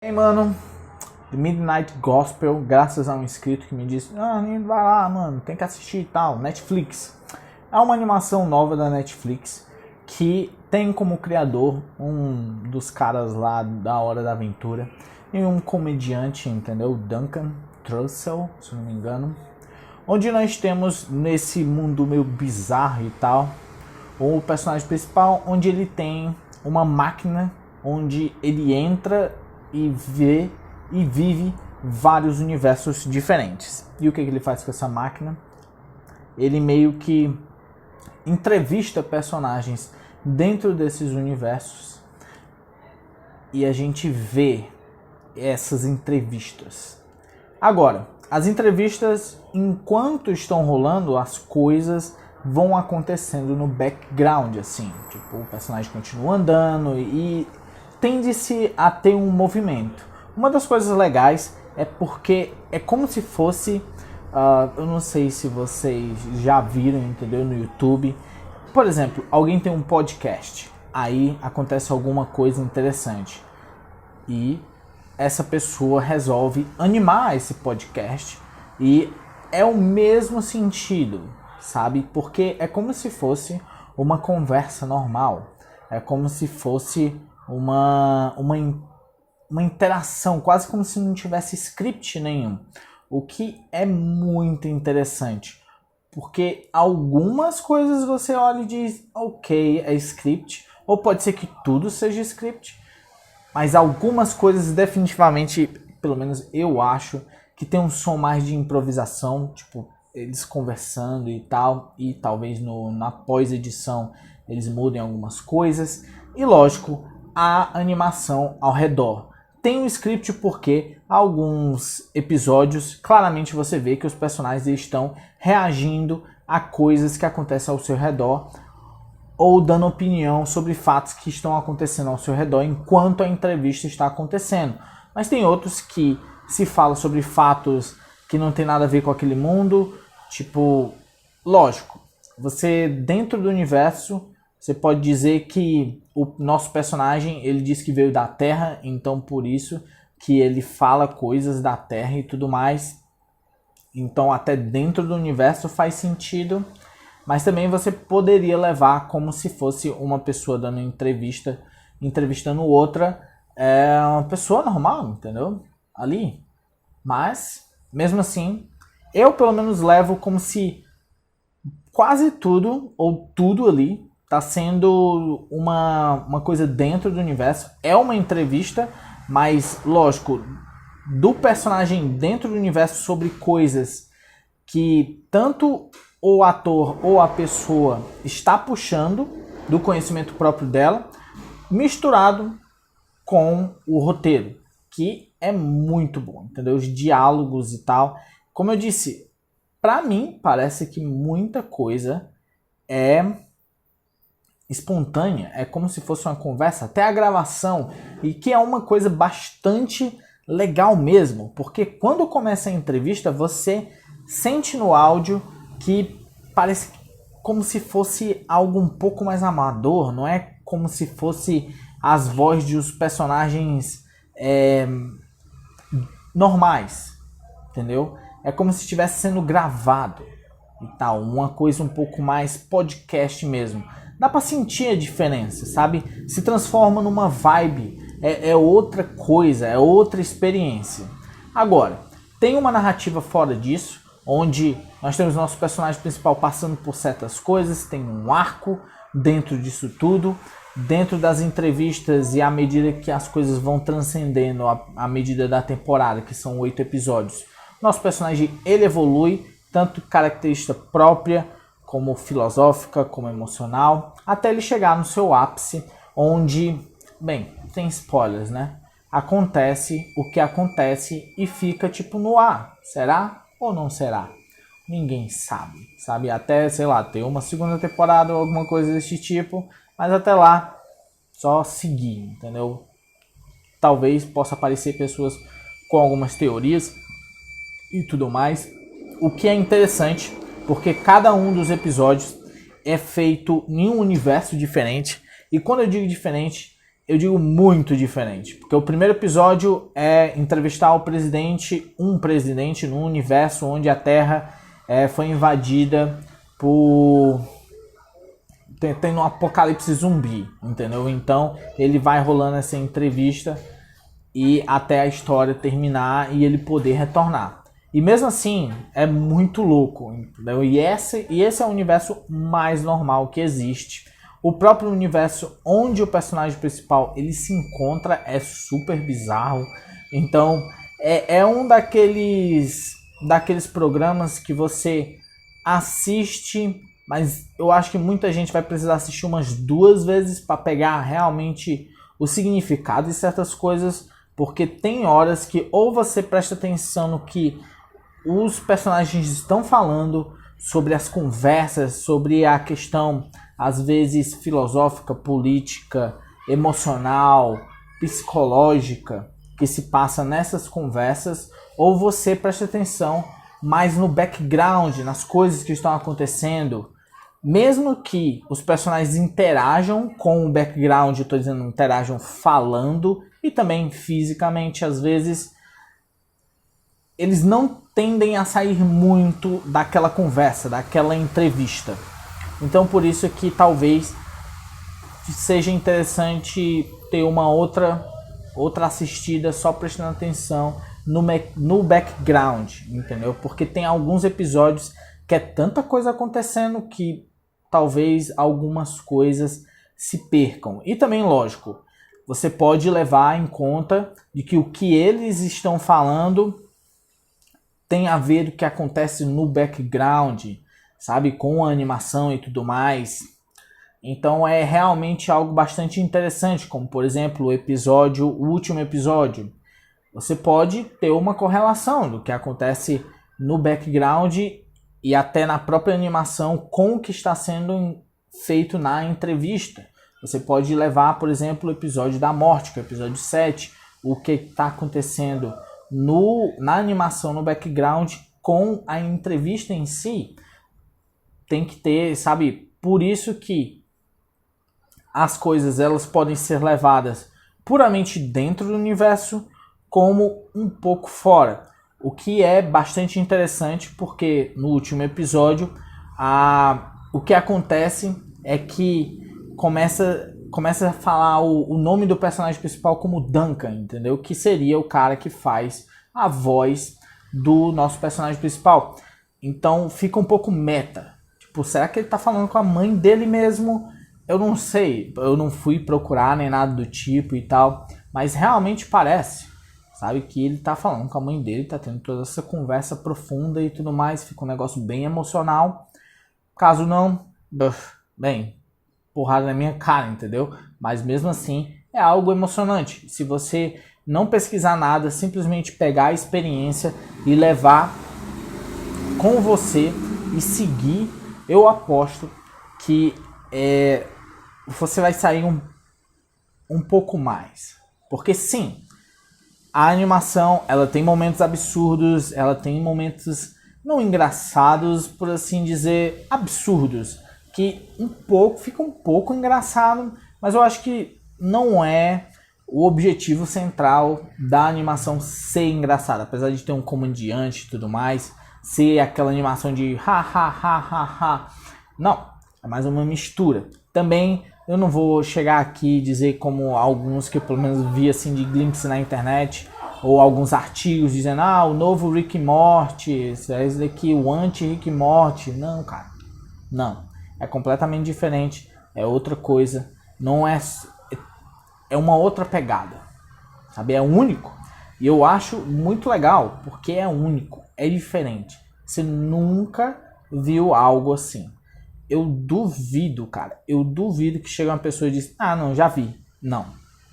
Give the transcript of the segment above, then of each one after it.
Ei, mano, The Midnight Gospel, graças a um inscrito que me disse, vai lá, mano, tem que assistir e tal, Netflix. É uma animação nova da Netflix que tem como criador um dos caras lá da Hora da Aventura e um comediante, entendeu? Duncan Trussell, se não me engano. Onde nós temos, nesse mundo meio bizarro e tal, o personagem principal, onde ele tem uma máquina, onde ele entra e vê e vive vários universos diferentes. E o que ele faz com essa máquina? Ele meio que entrevista personagens dentro desses universos e a gente vê essas entrevistas. Agora, as entrevistas, enquanto estão rolando, as coisas vão acontecendo no background, assim, tipo, o personagem continua andando e tende-se a ter um movimento. Uma das coisas legais é porque é como se fosse, eu não sei se vocês já viram, entendeu, no YouTube. Por exemplo, alguém tem um podcast, aí acontece alguma coisa interessante e essa pessoa resolve animar esse podcast e é o mesmo sentido, sabe? Porque é como se fosse uma conversa normal, é como se fosse uma interação, quase como se não tivesse script nenhum, o que é muito interessante, porque algumas coisas você olha e diz, ok, é script, ou pode ser que tudo seja script, mas algumas coisas definitivamente, pelo menos eu acho, que tem um som mais de improvisação, tipo, eles conversando e tal, e talvez na pós-edição eles mudem algumas coisas, e lógico, a animação ao redor. Tem um script porque alguns episódios, claramente você vê que os personagens estão reagindo a coisas que acontecem ao seu redor ou dando opinião sobre fatos que estão acontecendo ao seu redor enquanto a entrevista está acontecendo. Mas tem outros que se fala sobre fatos que não tem nada a ver com aquele mundo, tipo, lógico, você dentro do universo, você pode dizer que o nosso personagem, ele diz que veio da Terra, então por isso que ele fala coisas da Terra e tudo mais. Então até dentro do universo faz sentido, mas também você poderia levar como se fosse uma pessoa dando entrevista, entrevistando outra, uma pessoa normal, entendeu? Ali. Mas, mesmo assim, eu pelo menos levo como se quase tudo, ou tudo ali, tá sendo uma coisa dentro do universo. É uma entrevista, mas, lógico, do personagem dentro do universo sobre coisas que tanto o ator ou a pessoa está puxando do conhecimento próprio dela, misturado com o roteiro, que é muito bom, entendeu? Os diálogos e tal. Como eu disse, pra mim parece que muita coisa é espontânea, é como se fosse uma conversa, até a gravação, e que é uma coisa bastante legal mesmo, porque quando começa a entrevista, você sente no áudio que parece como se fosse algo um pouco mais amador, não é como se fosse as vozes dos personagens normais, entendeu? É como se estivesse sendo gravado e tal, uma coisa um pouco mais podcast mesmo. Dá pra sentir a diferença, sabe? Se transforma numa vibe, é outra coisa, é outra experiência. Agora, tem uma narrativa fora disso, onde nós temos nosso personagem principal passando por certas coisas, tem um arco dentro disso tudo, dentro das entrevistas e à medida que as coisas vão transcendendo à medida da temporada, que são 8 episódios. Nosso personagem, ele evolui, tanto característica própria, como filosófica, como emocional, até ele chegar no seu ápice, onde, bem, tem spoilers, né? Acontece o que acontece e fica tipo no ar. Será ou não será? Ninguém sabe? Até, sei lá, ter uma segunda temporada ou alguma coisa desse tipo, mas até lá, só seguir, entendeu? Talvez possa aparecer pessoas com algumas teorias e tudo mais, o que é interessante, porque cada um dos episódios é feito em um universo diferente, e quando eu digo diferente, eu digo muito diferente, porque o primeiro episódio é entrevistar o presidente, um presidente no universo onde a Terra foi invadida por... tendo um apocalipse zumbi, entendeu? Então ele vai rolando essa entrevista e até a história terminar e ele poder retornar. E mesmo assim, é muito louco, entendeu? E esse é o universo mais normal que existe. O próprio universo onde o personagem principal ele se encontra é super bizarro. Então, é um daqueles programas que você assiste, mas eu acho que muita gente vai precisar assistir umas 2 vezes para pegar realmente o significado de certas coisas, porque tem horas que ou você presta atenção no que os personagens estão falando, sobre as conversas, sobre a questão, às vezes, filosófica, política, emocional, psicológica, que se passa nessas conversas, ou você presta atenção mais no background, nas coisas que estão acontecendo. Mesmo que os personagens interajam com o background, eu estou dizendo, interajam falando e também fisicamente, às vezes, eles não tendem a sair muito daquela conversa, daquela entrevista. Então por isso que talvez seja interessante ter uma outra assistida só prestando atenção no background, entendeu? Porque tem alguns episódios que é tanta coisa acontecendo que talvez algumas coisas se percam. E também, lógico, você pode levar em conta de que o que eles estão falando tem a ver com o que acontece no background, sabe? Com a animação e tudo mais. Então é realmente algo bastante interessante, como por exemplo o último episódio. Você pode ter uma correlação do que acontece no background e até na própria animação com o que está sendo feito na entrevista. Você pode levar, por exemplo, o episódio da morte, que é o episódio 7, o que está acontecendo na animação, no background, com a entrevista em si. Tem que ter, sabe, por isso que as coisas elas podem ser levadas puramente dentro do universo, como um pouco fora. O que é bastante interessante, porque no último episódio, o que acontece é que começa a falar o nome do personagem principal como Duncan, entendeu? Que seria o cara que faz a voz do nosso personagem principal. Então fica um pouco meta. Tipo, será que ele tá falando com a mãe dele mesmo? Eu não sei. Eu não fui procurar nem nada do tipo e tal. Mas realmente parece, sabe? Que ele tá falando com a mãe dele, tá tendo toda essa conversa profunda e tudo mais. Fica um negócio bem emocional. Caso não, bem, porrada na minha cara, entendeu? Mas mesmo assim é algo emocionante. Se você não pesquisar nada, simplesmente pegar a experiência e levar com você e seguir, eu aposto que você vai sair um pouco mais. Porque sim, a animação ela tem momentos absurdos, ela tem momentos não engraçados, por assim dizer, absurdos. Que fica um pouco engraçado, mas eu acho que não é o objetivo central da animação ser engraçada, apesar de ter um comediante e tudo mais, ser aquela animação de ha ha ha ha ha. Não, é mais uma mistura. Também eu não vou chegar aqui e dizer como alguns que eu pelo menos vi assim de glimpse na internet, ou alguns artigos dizendo, o novo Rick e Morty, esse daqui, o anti-Rick e Morty. Não, cara, não. É completamente diferente, é outra coisa, não é uma outra pegada, sabe? É único. E eu acho muito legal, porque é único, é diferente. Você nunca viu algo assim. Eu duvido, cara, que chegue uma pessoa e diz, não, já vi. Não,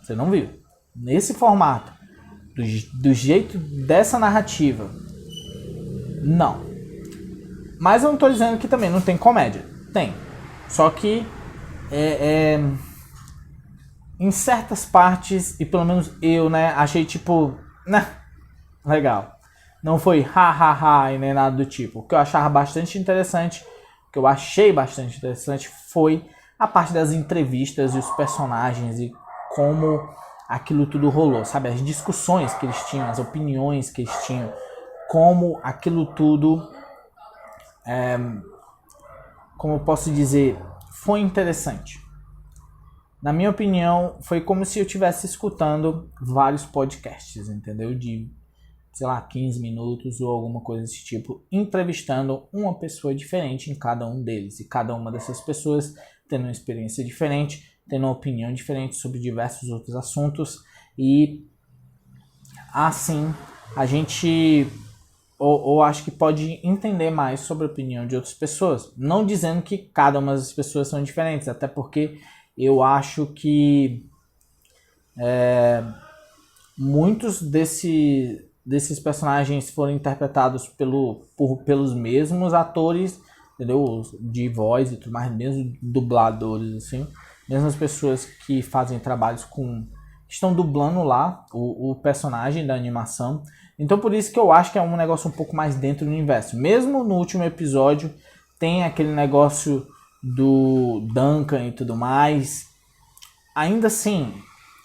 você não viu. Nesse formato, do jeito dessa narrativa, não. Mas eu não tô dizendo que também não tem comédia. Tem. Só que em certas partes, e pelo menos eu, achei tipo, legal. Não foi ha ha ha e nem nada do tipo. O que eu achava bastante interessante, o que eu achei bastante interessante foi a parte das entrevistas e os personagens e como aquilo tudo rolou, sabe? As discussões que eles tinham, as opiniões que eles tinham, como aquilo tudo, como eu posso dizer, foi interessante. Na minha opinião, foi como se eu estivesse escutando vários podcasts, entendeu? De, sei lá, 15 minutos ou alguma coisa desse tipo, entrevistando uma pessoa diferente em cada um deles. E cada uma dessas pessoas tendo uma experiência diferente, tendo uma opinião diferente sobre diversos outros assuntos. E assim, a gente, ou acho que pode entender mais sobre a opinião de outras pessoas. Não dizendo que cada uma das pessoas são diferentes, até porque eu acho que muitos desses personagens foram interpretados pelos mesmos atores, entendeu? De voz e tudo mais, mesmo dubladores, assim. Mesmas pessoas que fazem trabalhos estão dublando lá o personagem da animação. Então por isso que eu acho que é um negócio um pouco mais dentro do universo. Mesmo no último episódio tem aquele negócio do Duncan e tudo mais. Ainda assim,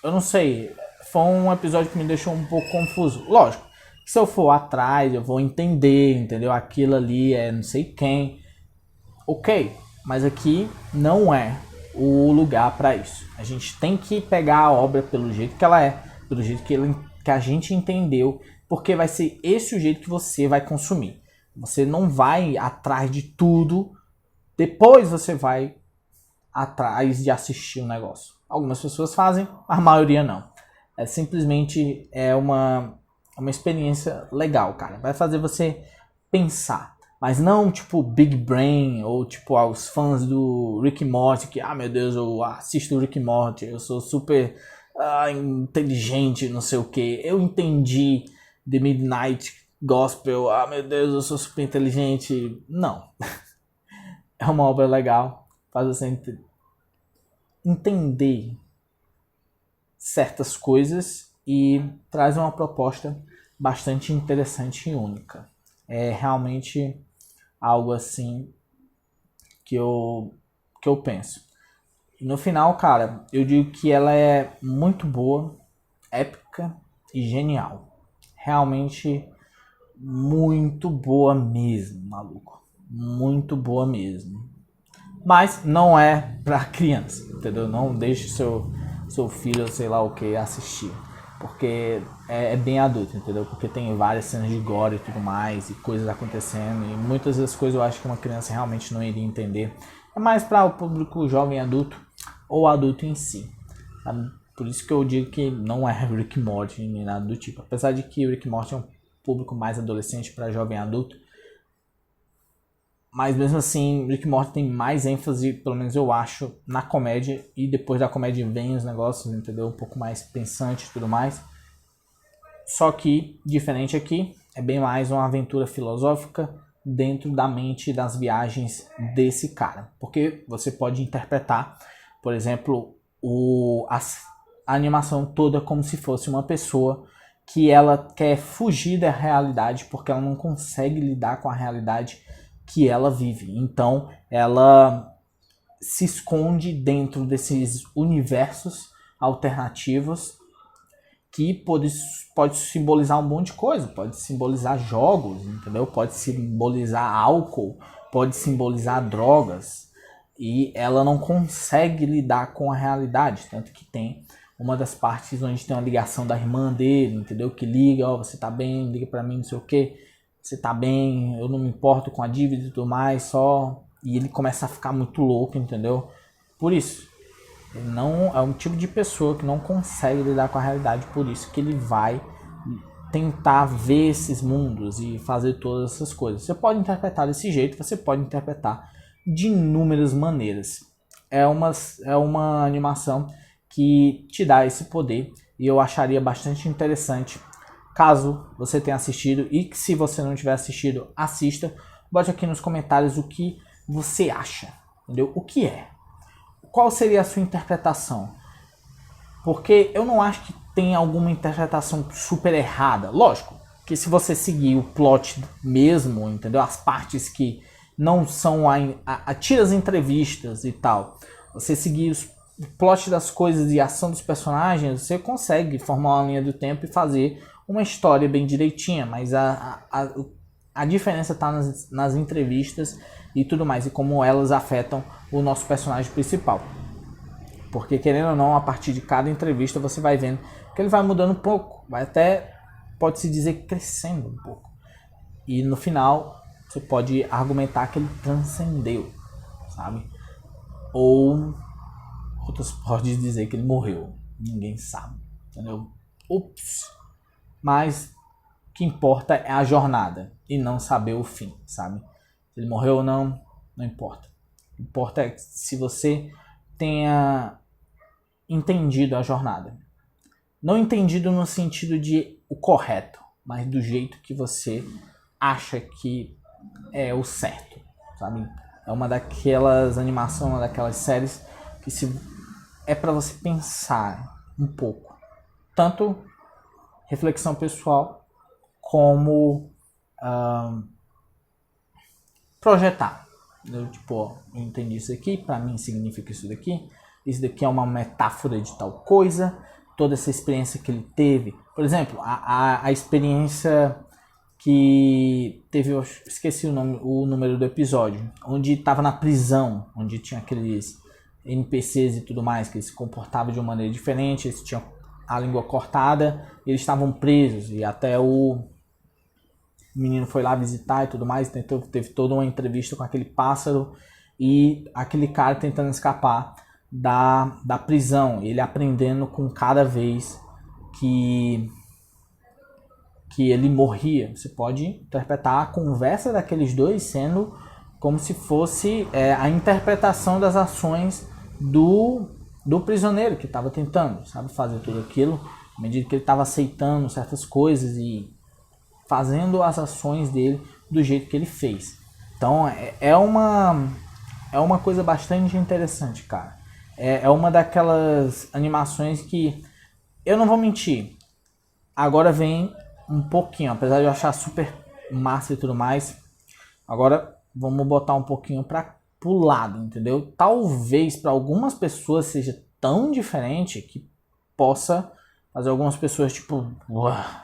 eu não sei, foi um episódio que me deixou um pouco confuso. Lógico, se eu for atrás, eu vou entender, entendeu? Aquilo ali é não sei quem. Ok, mas aqui não é o lugar para isso. A gente tem que pegar a obra pelo jeito que ela é, pelo jeito que a gente entendeu, porque vai ser esse o jeito que você vai consumir. Você não vai atrás de tudo, depois você vai atrás de assistir o negócio. Algumas pessoas fazem, a maioria não. Simplesmente uma experiência legal, cara. Vai fazer você pensar. Mas não tipo Big Brain ou tipo os fãs do Rick and Morty que, meu Deus, eu assisto o Rick and Morty, eu sou super inteligente, não sei o que. Eu entendi The Midnight Gospel, meu Deus, eu sou super inteligente. Não. É uma obra legal, faz você entender certas coisas e traz uma proposta bastante interessante e única. É realmente algo assim que eu penso. E no final, cara, eu digo que ela é muito boa, épica e genial. Realmente muito boa mesmo, maluco. Muito boa mesmo. Mas não é pra criança, entendeu? Não deixe seu filho, sei lá o que, assistir. Porque é bem adulto, entendeu? Porque tem várias cenas de gore e tudo mais, e coisas acontecendo. E muitas das coisas eu acho que uma criança realmente não iria entender. É mais para o público jovem adulto, ou adulto em si. Sabe? Por isso que eu digo que não é Rick and Morty nem nada do tipo. Apesar de que o Rick and Morty é um público mais adolescente para jovem adulto. Mas mesmo assim, Rick and Morty tem mais ênfase, pelo menos eu acho, na comédia. E depois da comédia vem os negócios, entendeu? Um pouco mais pensante e tudo mais. Só que, diferente aqui, é bem mais uma aventura filosófica dentro da mente das viagens desse cara. Porque você pode interpretar, por exemplo, a animação toda como se fosse uma pessoa que ela quer fugir da realidade porque ela não consegue lidar com a realidade que ela vive. Então, ela se esconde dentro desses universos alternativos que pode simbolizar um monte de coisa. Pode simbolizar jogos, entendeu? Pode simbolizar álcool, pode simbolizar drogas. E ela não consegue lidar com a realidade. Tanto que tem uma das partes onde tem uma ligação da irmã dele, entendeu? Que liga, você tá bem, liga pra mim, não sei o que. Você tá bem, eu não me importo com a dívida e tudo mais, só... E ele começa a ficar muito louco, entendeu? Por isso, ele não é um tipo de pessoa que não consegue lidar com a realidade, por isso que ele vai tentar ver esses mundos e fazer todas essas coisas. Você pode interpretar desse jeito, você pode interpretar de inúmeras maneiras. É uma animação que te dá esse poder e eu acharia bastante interessante caso você tenha assistido e que se você não tiver assistido, assista. Bote aqui nos comentários o que você acha, entendeu? O que é? Qual seria a sua interpretação? Porque eu não acho que tem alguma interpretação super errada. Lógico, que se você seguir o plot mesmo, entendeu? As partes que não são tira as entrevistas e tal. Você seguir plot das coisas e a ação dos personagens, você consegue formar uma linha do tempo e fazer uma história bem direitinha, mas a diferença está nas entrevistas e tudo mais, e como elas afetam o nosso personagem principal. Porque, querendo ou não, a partir de cada entrevista você vai vendo que ele vai mudando um pouco, vai até, pode-se dizer, crescendo um pouco. E no final, você pode argumentar que ele transcendeu, sabe? Ou outros podem dizer que ele morreu, ninguém sabe, entendeu? Ups! Mas o que importa é a jornada e não saber o fim, sabe? Se ele morreu ou não, não importa. O que importa é se você tenha entendido a jornada. Não entendido no sentido de o correto, mas do jeito que você acha que é o certo, sabe? É uma daquelas animações, uma daquelas séries que é para você pensar um pouco. Tanto reflexão pessoal como projetar. Tipo, eu entendi isso aqui, para mim significa isso daqui é uma metáfora de tal coisa, toda essa experiência que ele teve. Por exemplo, a experiência que teve, eu esqueci o número do episódio, onde estava na prisão, onde tinha aqueles NPCs e tudo mais, que eles se comportavam de uma maneira diferente, eles tinham a língua cortada, eles estavam presos, e até o menino foi lá visitar e tudo mais, teve toda uma entrevista com aquele pássaro, e aquele cara tentando escapar da prisão, ele aprendendo com cada vez que ele morria. Você pode interpretar a conversa daqueles dois sendo como se fosse a interpretação das ações do prisioneiro que estava tentando, sabe, fazer tudo aquilo, à medida que ele estava aceitando certas coisas e fazendo as ações dele do jeito que ele fez. Então é uma coisa bastante interessante, cara. É uma daquelas animações que, eu não vou mentir, agora vem um pouquinho, apesar de eu achar super massa e tudo mais, agora vamos botar um pouquinho pro lado, entendeu? Talvez para algumas pessoas seja tão diferente que possa fazer algumas pessoas tipo,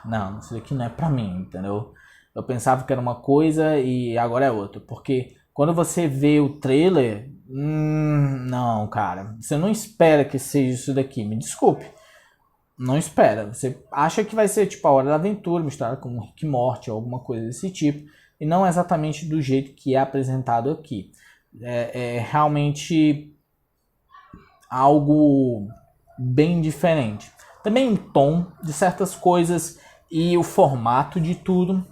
não, isso aqui não é pra mim, entendeu? Eu pensava que era uma coisa e agora é outra, porque quando você vê o trailer, não, cara, você não espera que seja isso daqui, me desculpe. Não espera, você acha que vai ser tipo a Hora da Aventura, misturada com Rick e Morty ou alguma coisa desse tipo, e não exatamente do jeito que é apresentado aqui. É realmente algo bem diferente. Também o tom de certas coisas e o formato de tudo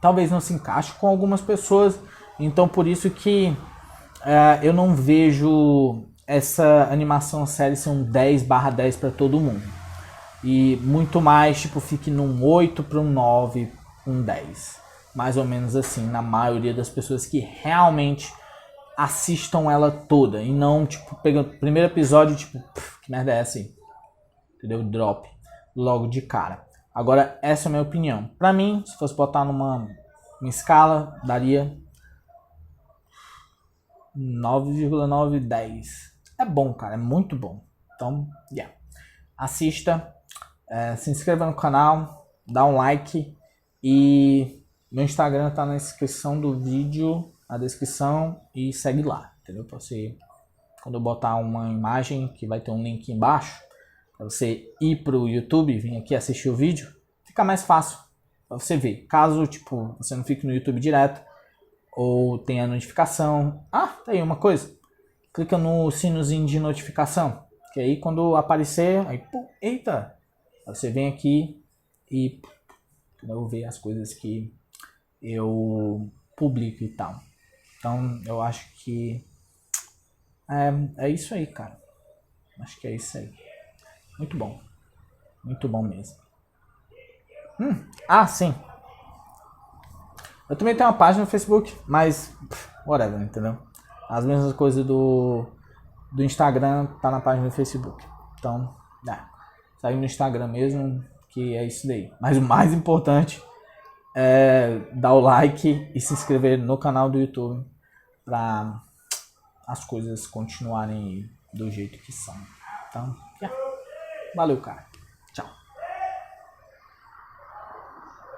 talvez não se encaixe com algumas pessoas, então por isso que eu não vejo essa animação série ser um 10/10 para todo mundo. E muito mais, tipo, fique num 8 para um 9, um 10. Mais ou menos assim, na maioria das pessoas que realmente assistam ela toda. E não, tipo, pegando o primeiro episódio, tipo, que merda é essa aí? Entendeu? Drop. Logo de cara. Agora, essa é a minha opinião. Pra mim, se fosse botar numa escala, daria 9,910. É bom, cara, é muito bom. Então, assista, se inscreva no canal, dá um like e meu Instagram tá na descrição do vídeo, na descrição, e segue lá, entendeu? Pra você, quando eu botar uma imagem que vai ter um link embaixo, pra você ir pro YouTube, vir aqui assistir o vídeo, fica mais fácil pra você ver. Caso, tipo, você não fique no YouTube direto, ou tenha notificação. Tá aí uma coisa. Clica no sinozinho de notificação. Que aí quando aparecer, aí, eita! Você vem aqui e eu ver as coisas que eu publico e tal. Então eu acho que é isso aí, cara. Acho que é isso aí. Muito bom. Muito bom mesmo. Sim. Eu também tenho uma página no Facebook, mas whatever, entendeu? As mesmas coisas do Instagram tá na página do Facebook. Então, segue no Instagram mesmo, que é isso daí. Mas o mais importante é dar o like e se inscrever no canal do YouTube para as coisas continuarem do jeito que são. Então, valeu, cara.